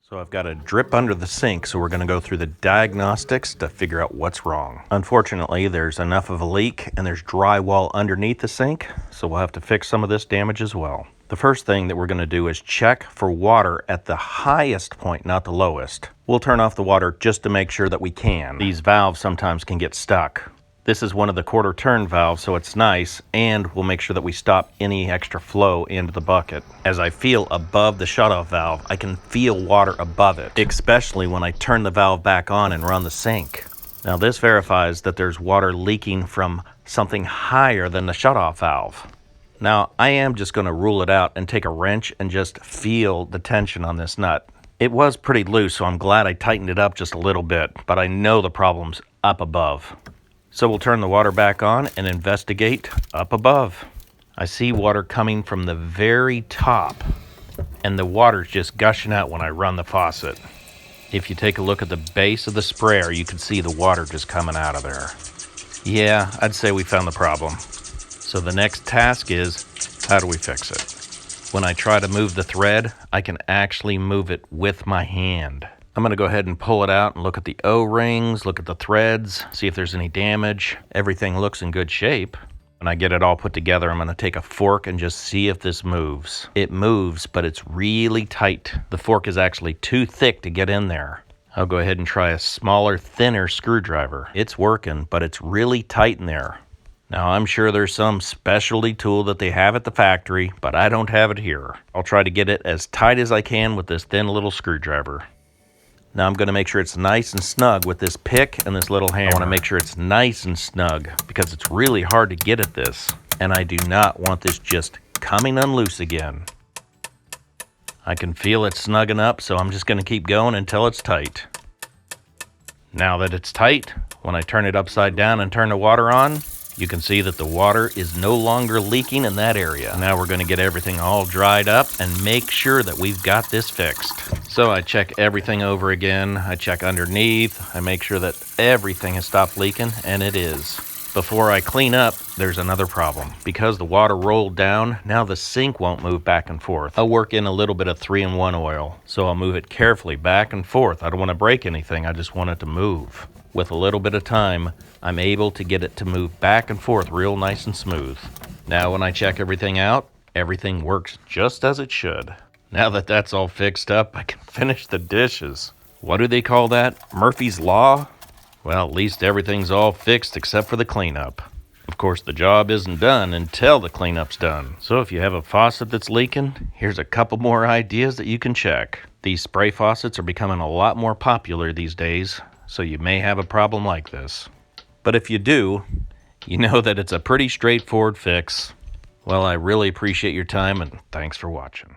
So I've got a drip under the sink, so we're going to go through the diagnostics to figure out what's wrong. Unfortunately, there's enough of a leak and there's drywall underneath the sink, so we'll have to fix some of this damage as well. The first thing that we're going to do is check for water at the highest point, not the lowest. We'll turn off the water just to make sure that we can. These valves sometimes can get stuck. This is one of the quarter turn valves, so it's nice, and we'll make sure that we stop any extra flow into the bucket. As I feel above the shutoff valve, I can feel water above it, especially when I turn the valve back on and run the sink. Now this verifies that there's water leaking from something higher than the shutoff valve. Now I am just going to rule it out and take a wrench and just feel the tension on this nut. It was pretty loose, so I'm glad I tightened it up just a little bit, but I know the problem's up above. So we'll turn the water back on and investigate up above. I see water coming from the very top, and the water's just gushing out when I run the faucet. If you take a look at the base of the sprayer, you can see the water just coming out of there. Yeah, I'd say we found the problem. So the next task is, how do we fix it? When I try to move the thread, I can actually move it with my hand. I'm going to go ahead and pull it out and look at the O-rings, look at the threads, see if there's any damage. Everything looks in good shape. When I get it all put together, I'm going to take a fork and just see if this moves. It moves, but it's really tight. The fork is actually too thick to get in there. I'll go ahead and try a smaller, thinner screwdriver. It's working, but it's really tight in there. Now, I'm sure there's some specialty tool that they have at the factory, but I don't have it here. I'll try to get it as tight as I can with this thin little screwdriver. Now I'm going to make sure it's nice and snug with this pick and this little hammer. I want to make sure it's nice and snug because it's really hard to get at this. And I do not want this just coming unloose again. I can feel it snugging up, so I'm just going to keep going until it's tight. Now that it's tight, when I turn it upside down and turn the water on, you can see that the water is no longer leaking in that area. Now we're going to get everything all dried up and make sure that we've got this fixed. So I check everything over again. I check underneath. I make sure that everything has stopped leaking, and it is. Before I clean up, there's another problem. Because the water rolled down, now the sink won't move back and forth. I'll work in a little bit of 3-in-1 oil, so I'll move it carefully back and forth. I don't want to break anything. I just want it to move. With a little bit of time, I'm able to get it to move back and forth real nice and smooth. Now when I check everything out, everything works just as it should. Now that that's all fixed up, I can finish the dishes. What do they call that? Murphy's Law? Well, at least everything's all fixed except for the cleanup. Of course, the job isn't done until the cleanup's done. So if you have a faucet that's leaking, here's a couple more ideas that you can check. These spray faucets are becoming a lot more popular these days, so you may have a problem like this. But if you do, you know that it's a pretty straightforward fix. Well, I really appreciate your time, and thanks for watching.